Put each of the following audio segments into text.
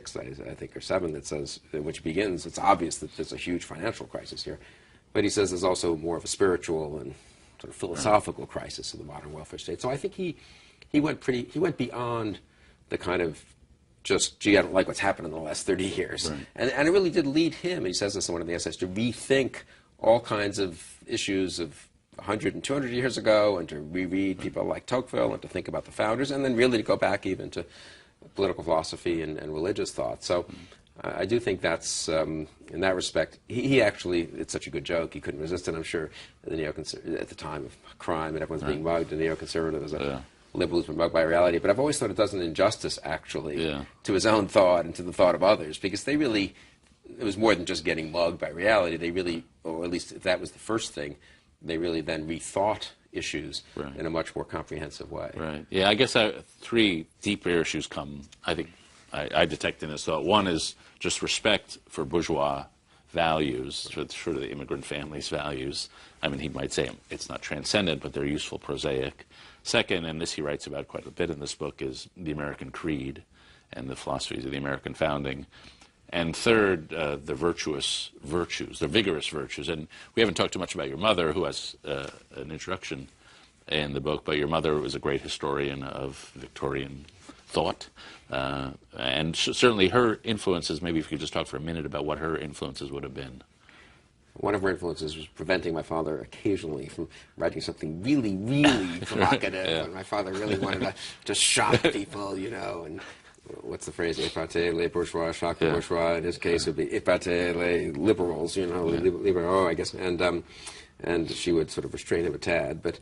6, I think, or 7, that says, which begins, it's obvious that there's a huge financial crisis here. But he says there's also more of a spiritual and sort of philosophical crisis in the modern welfare state. So I think he went beyond the kind of just, gee, I don't like what's happened in the last 30 years. Right. And it really did lead him, he says this in one of the essays, to rethink all kinds of issues of 100 and 200 years ago, and to reread people like Tocqueville, and to think about the founders, and then really to go back even to political philosophy and religious thought. So I do think that's, in that respect, he actually, it's such a good joke, he couldn't resist it, I'm sure, at the time of crime, and everyone's being mugged, and neoconservative as a liberal who's been mugged by reality. But I've always thought it does an injustice, actually, to his own thought and to the thought of others, because they really, it was more than just getting mugged by reality. They really, or at least if that was the first thing, they really then rethought issues in a much more comprehensive way. Right. Yeah, I guess 3 deeper issues come, I think, I detect in this thought. One is just respect for bourgeois values, sort of the immigrant family's values. I mean, he might say it's not transcendent, but they're useful, prosaic. Second, and this he writes about quite a bit in this book, is the American creed and the philosophies of the American founding. And third, the virtuous virtues, the vigorous virtues. And we haven't talked too much about your mother, who has an introduction in the book, but your mother was a great historian of Victorian thought. And certainly her influences, maybe if you could just talk for a minute about what her influences would have been. One of her influences was preventing my father occasionally from writing something really, really provocative. And my father really wanted to shock people, you know, and what's the phrase, épate les bourgeois, shock the bourgeois. In his case, it would be épate les liberals, you know, liberaux, I guess. And she would sort of restrain him a tad. But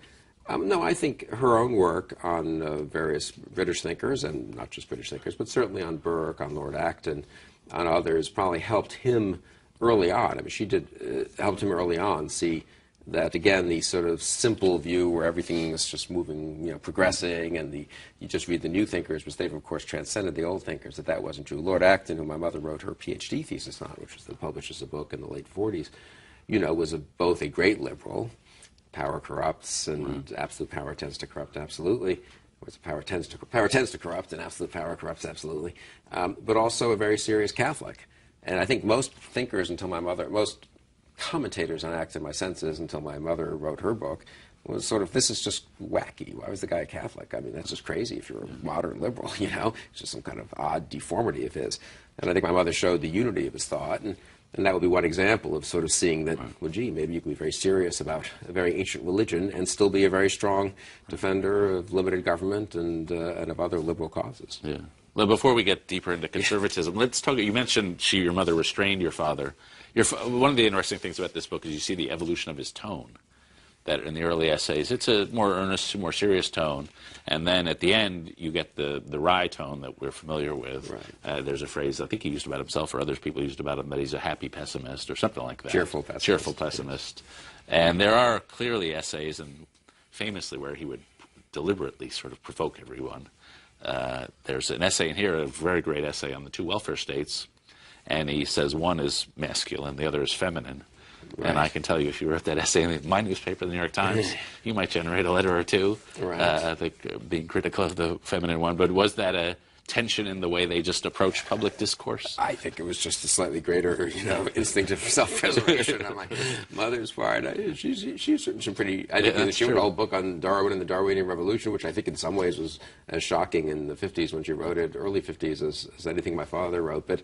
no, I think her own work on various British thinkers, and not just British thinkers, but certainly on Burke, on Lord Acton, on others, probably helped him early on. I mean, she did helped him early on see that, again, the sort of simple view where everything is just moving, you know, progressing, and you just read the new thinkers, which they've, of course, transcended the old thinkers, that wasn't true. Lord Acton, who my mother wrote her PhD thesis on, which was published as a book in the late 40s, you know, was both a great liberal. Power corrupts, and absolute power tends to corrupt absolutely. Power tends to corrupt, and absolute power corrupts absolutely. But also a very serious Catholic. And I think most thinkers most commentators on Acton, my sense is, until my mother wrote her book, was sort of, this is just wacky. Why was the guy a Catholic? I mean, that's just crazy if you're a modern liberal, you know? It's just some kind of odd deformity of his. And I think my mother showed the unity of his thought, and that would be one example of sort of seeing that, well, gee, maybe you can be very serious about a very ancient religion and still be a very strong defender of limited government and of other liberal causes. Yeah. Well, before we get deeper into conservatism, let's talk. You mentioned your mother restrained your father. One of the interesting things about this book is you see the evolution of his tone. That in the early essays, it's a more earnest, more serious tone, and then at the end you get the wry tone that we're familiar with. Right. There's a phrase I think he used about himself, or other people used about him, that he's a happy pessimist or something like that. Cheerful pessimist. Cheerful pessimist. And there are clearly essays, and famously where he would deliberately sort of provoke everyone. There's an essay in here, a very great essay on the 2 welfare states, and he says one is masculine, the other is feminine. Right. And I can tell you, if you wrote that essay in my newspaper, the New York Times, you might generate a letter or two, I think, being critical of the feminine one. But was that a tension in the way they just approached public discourse? I think it was just a slightly greater, you know, instinct of self-preservation on my mother's part. She's written some pretty. I think she wrote a whole book on Darwin and the Darwinian Revolution, which I think in some ways was as shocking in the 50s when she wrote it, early 50s, as anything my father wrote. But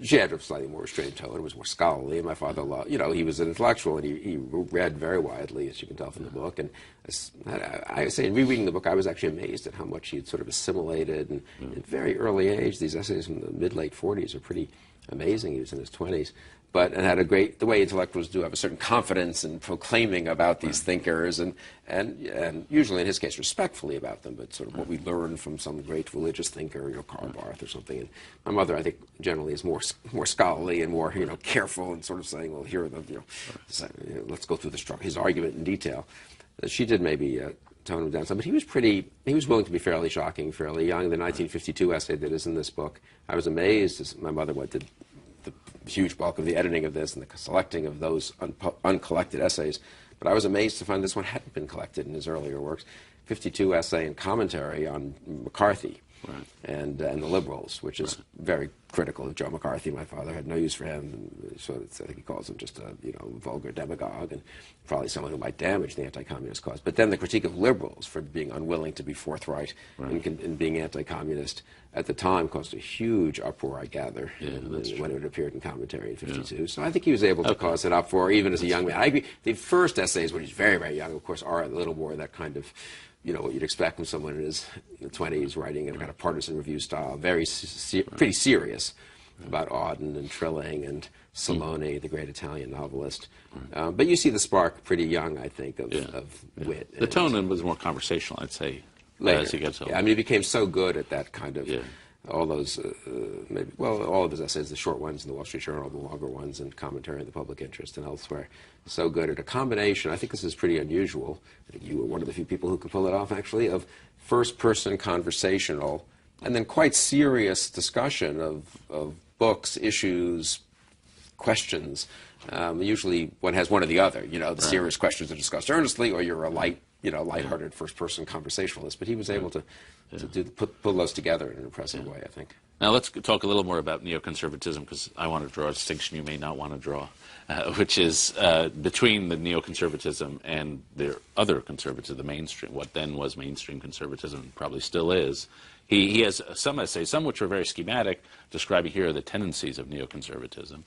she had a slightly more restrained tone. It was more scholarly. And my father, you know, he was an intellectual, and he read very widely, as you can tell from the book. And I say, in rereading the book, I was actually amazed at how much he had sort of assimilated. And at a very early age, these essays from the mid-late 40s are pretty amazing. He was in his 20s. And had the way intellectuals do, have a certain confidence in proclaiming about these thinkers, and usually in his case respectfully about them, but sort of what we learned from some great religious thinker, you know, Karl Barth or something. And my mother, I think, generally is more scholarly and more, you know, careful, and sort of saying, well, here are the, you know, let's go through his argument in detail. She did maybe tone him down some, but he was willing to be fairly shocking, fairly young. The 1952 essay that is in this book, I was amazed as my mother did the huge bulk of the editing of this and the selecting of those uncollected essays. But I was amazed to find this one hadn't been collected in his earlier works. 52 essay and commentary on McCarthy. and the liberals, which is very critical of Joe McCarthy. My father had no use for him, so I think he calls him just a vulgar demagogue and probably someone who might damage the anti-communist cause. But then the critique of liberals for being unwilling to be forthright in being anti-communist at the time caused a huge uproar, I gather, when it appeared in commentary in '52. So I think he was able to cause an uproar even as a young man. I agree. The first essays, when he's very, very young, of course, are a little more that kind of, what you'd expect from someone in his 20s writing in a kind of partisan review style, pretty serious about Auden and Trilling and Salome, the great Italian novelist. But you see the spark pretty young, I think, of wit. The tone was more conversational, I'd say, later. As he gets older. I mean, he became so good at that kind of, all those, all of his essays, the short ones in the Wall Street Journal, the longer ones in Commentary on the Public Interest and elsewhere, so good at a combination. I think this is pretty unusual. I think you were one of the few people who could pull it off, actually, of first-person conversational and then quite serious discussion of books, issues, questions. Usually one has one or the other. The serious questions are discussed earnestly, or you're a lighthearted first-person conversationalist. But he was able to pull those together in an impressive way, I think. Now let's talk a little more about neoconservatism, because I want to draw a distinction you may not want to draw, which is between the neoconservatism and the other conservatism, the mainstream, what then was mainstream conservatism, probably still is. He has some essays, some which are very schematic, describing here the tendencies of neoconservatism.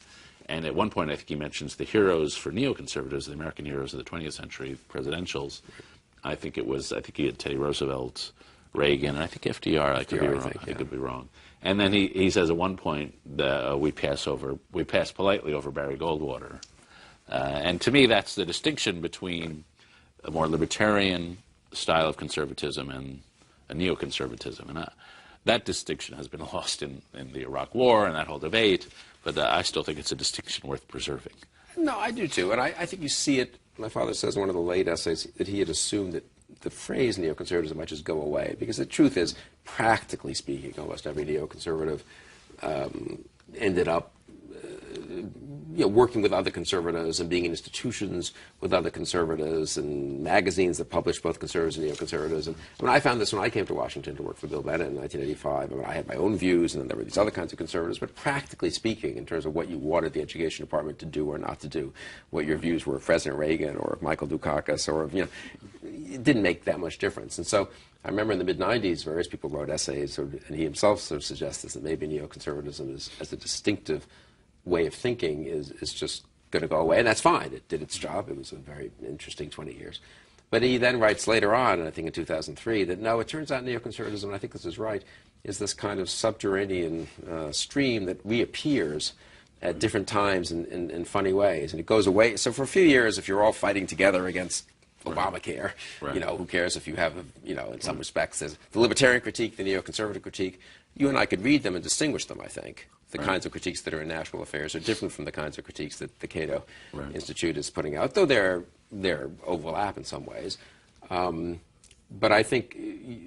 And at one point, I think he mentions the heroes for neoconservatives, the American heroes of the 20th century, presidentials. I think he had Teddy Roosevelt, Reagan, and I think FDR. I could be wrong. I could be wrong. And then he says at one point that we pass politely over Barry Goldwater. And to me, that's the distinction between a more libertarian style of conservatism and a neoconservatism. And that distinction has been lost in the Iraq War and that whole debate, but I still think it's a distinction worth preserving. No, I do too. And I think you see it. My father says in one of the late essays that he had assumed that the phrase neoconservatism might just go away, because the truth is, practically speaking, almost every neoconservative ended up working with other conservatives and being in institutions with other conservatives and magazines that published both conservatives and neoconservatives. And I found this when I came to Washington to work for Bill Bennett in 1985. I had my own views, and then there were these other kinds of conservatives. But practically speaking, in terms of what you wanted the education department to do or not to do, what your views were of President Reagan or of Michael Dukakis or of, it didn't make that much difference. And so I remember in the mid-'90s, various people wrote essays, and he himself sort of suggested that maybe neoconservatism as a distinctive way of thinking is just going to go away, and that's fine. It did its job. It was a very interesting 20 years. But he then writes later on, and I think in 2003, that no, it turns out neoconservatism, and I think this is right, is this kind of subterranean stream that reappears at different times in funny ways, and it goes away. So for a few years, if you're all fighting together against Obamacare, who cares if you have, in some respects, there's the libertarian critique, the neoconservative critique. You and I could read them and distinguish them, I think. The kinds of critiques that are in national affairs are different from the kinds of critiques that the Cato Institute is putting out, though they're overlap in some ways. But I think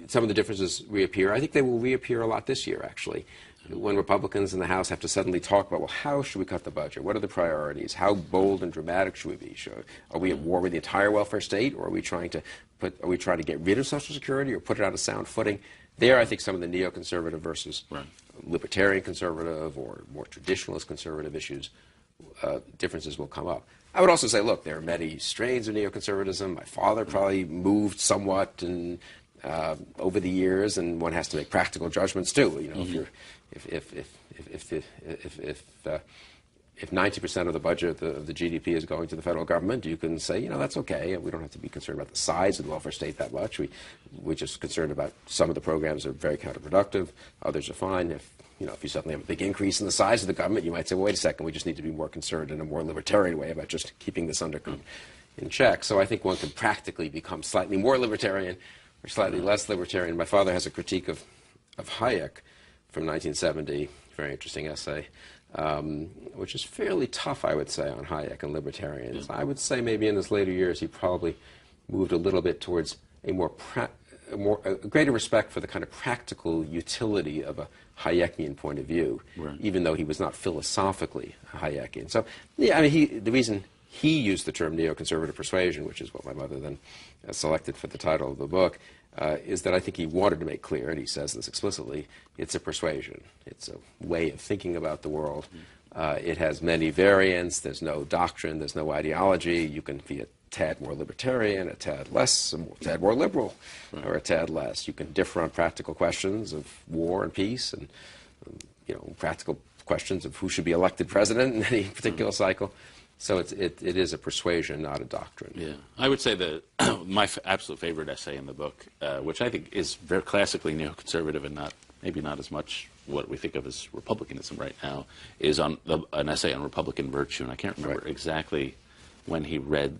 some of the differences reappear. I think they will reappear a lot this year, actually, when Republicans in the House have to suddenly talk about, well, how should we cut the budget? What are the priorities? How bold and dramatic should we be? Are we at war with the entire welfare state, or are we trying to get rid of Social Security or put it on a sound footing? There, I think some of the neoconservative versus libertarian conservative or more traditionalist conservative issues, differences will come up. I would also say, look, there are many strains of neoconservatism. My father probably moved somewhat over the years, and one has to make practical judgments too. If 90% of the budget of the GDP is going to the federal government, you can say, that's okay. We don't have to be concerned about the size of the welfare state that much. We're just concerned about some of the programs are very counterproductive. Others are fine. If you suddenly have a big increase in the size of the government, you might say, well, wait a second, we just need to be more concerned in a more libertarian way about just keeping this in check. So I think one can practically become slightly more libertarian or slightly less libertarian. My father has a critique of Hayek from 1970, very interesting essay, which is fairly tough, I would say, on Hayek and libertarians. I would say maybe in his later years he probably moved a little bit towards a greater respect for the kind of practical utility of a Hayekian point of view, even though he was not philosophically Hayekian. So, the reason he used the term neoconservative persuasion, which is what my mother then selected for the title of the book, is that I think he wanted to make clear, and he says this explicitly, it's a persuasion. It's a way of thinking about the world. It has many variants. There's no doctrine. There's no ideology. You can be a tad more libertarian, a tad less, a tad more liberal, or a tad less. You can differ on practical questions of war and peace, and practical questions of who should be elected president in any particular cycle. So it is a persuasion, not a doctrine. Yeah, I would say that my absolute favorite essay in the book, which I think is very classically neoconservative and maybe not as much what we think of as republicanism right now, is on an essay on Republican virtue, and I can't remember exactly when he read.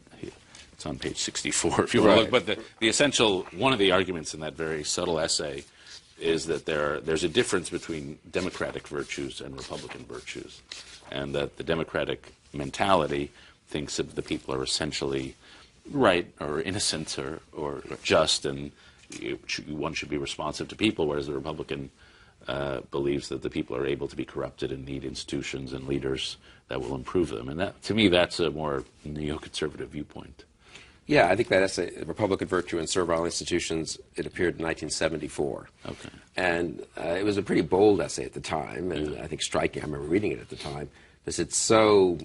It's on page 64 if you want to look. But the essential, one of the arguments in that very subtle essay is that there's a difference between democratic virtues and Republican virtues, and that the democratic mentality thinks of the people are essentially right or innocent or just, and one should be responsive to people, whereas the Republican believes that the people are able to be corrupted and need institutions and leaders that will improve them. And that, to me, that's a more neoconservative viewpoint. Yeah, I think that essay, Republican Virtue and Servile Institutions, it appeared in 1974. Okay. And it was a pretty bold essay at the time, and I think striking. I remember reading it at the time, because it's so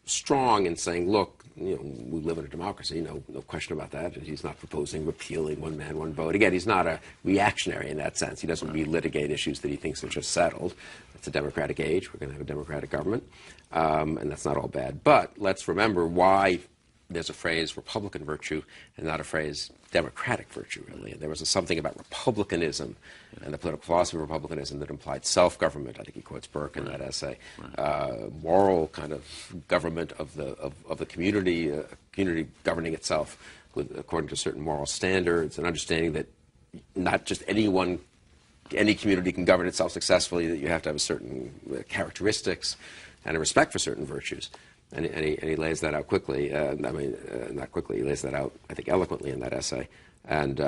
strong in saying, look, we live in a democracy, no question about that. He's not proposing repealing one man, one vote. Again, he's not a reactionary in that sense. He doesn't relitigate issues that he thinks are just settled. It's a democratic age. We're going to have a democratic government, and that's not all bad. But let's remember why there's a phrase Republican virtue and not a phrase democratic virtue, really. And there was something about republicanism and the political philosophy of republicanism that implied self-government. I think he quotes Burke in that essay. Moral kind of government of the community, community governing itself according to certain moral standards, and understanding that not just any community can govern itself successfully, that you have to have a certain characteristics and a respect for certain virtues. And he lays that out quickly. Not quickly. He lays that out, I think, eloquently in that essay. And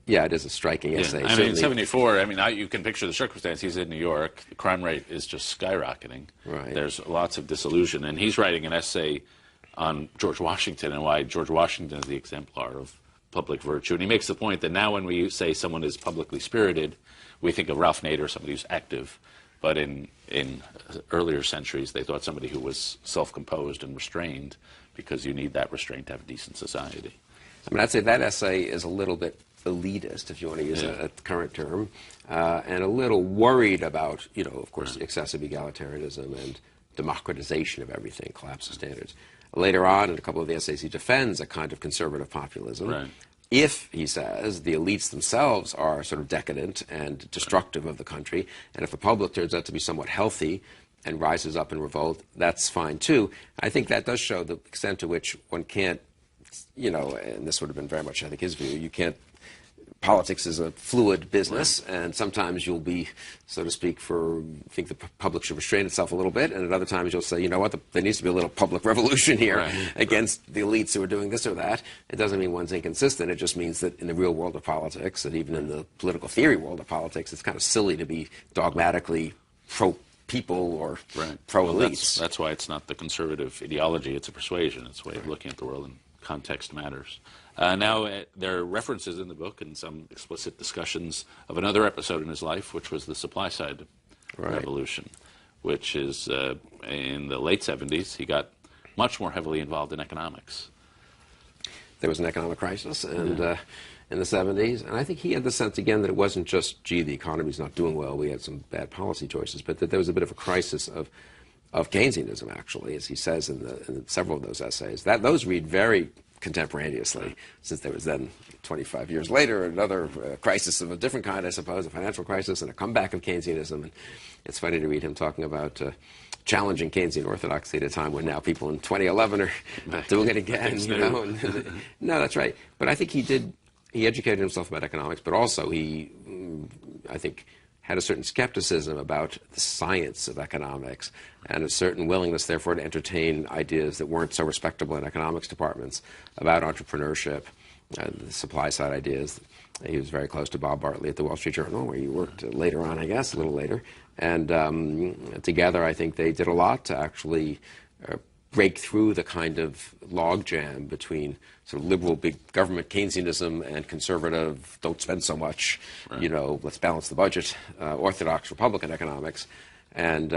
it is a striking essay. I mean, in '74. You can picture the circumstance. He's in New York. The crime rate is just skyrocketing. Right. There's lots of disillusion, and he's writing an essay on George Washington and why George Washington is the exemplar of public virtue. And he makes the point that now when we say someone is publicly spirited, we think of Ralph Nader, somebody who's active. But in earlier centuries, they thought somebody who was self-composed and restrained, because you need that restraint to have a decent society. I'd say that essay is a little bit elitist, if you want to use a current term, and a little worried about, of course, excessive egalitarianism and democratization of everything, collapse of standards. Later on, in a couple of the essays, he defends a kind of conservative populism. Right. If, he says, the elites themselves are sort of decadent and destructive of the country, and if the public turns out to be somewhat healthy and rises up in revolt, that's fine too. I think that does show the extent to which one can't, and this would have been very much, I think, his view, politics is a fluid business, and sometimes you'll be, so to speak, think the public should restrain itself a little bit, and at other times you'll say, you know what, there needs to be a little public revolution here against the elites who are doing this or that. It doesn't mean one's inconsistent. It just means that in the real world of politics, and even in the political theory world of politics, it's kind of silly to be dogmatically pro-people or pro-elites. That's why it's not the conservative ideology. It's a persuasion. It's a way of looking at the world, and context matters. Now, there are references in the book and some explicit discussions of another episode in his life, which was the supply side revolution, which is in the late 70s. He got much more heavily involved in economics. There was an economic crisis in the 70s, and I think he had the sense, again, that it wasn't just, the economy's not doing well, we had some bad policy choices, but that there was a bit of a crisis of Keynesianism, actually, as he says in several of those essays. Those read very contemporaneously, since there was then 25 years later another crisis of a different kind, I suppose, a financial crisis and a comeback of Keynesianism. And it's funny to read him talking about challenging Keynesian orthodoxy at a time when now people in 2011 are doing it again. No, that's right. But I think he educated himself about economics, but also he, I think, had a certain skepticism about the science of economics and a certain willingness, therefore, to entertain ideas that weren't so respectable in economics departments about entrepreneurship, the supply side ideas. He was very close to Bob Bartley at the Wall Street Journal, where he worked later on, I guess, a little later. And together, I think they did a lot to actually break through the kind of logjam between sort of liberal big government Keynesianism and conservative don't spend so much, right. you know, let's balance the budget, orthodox Republican economics. And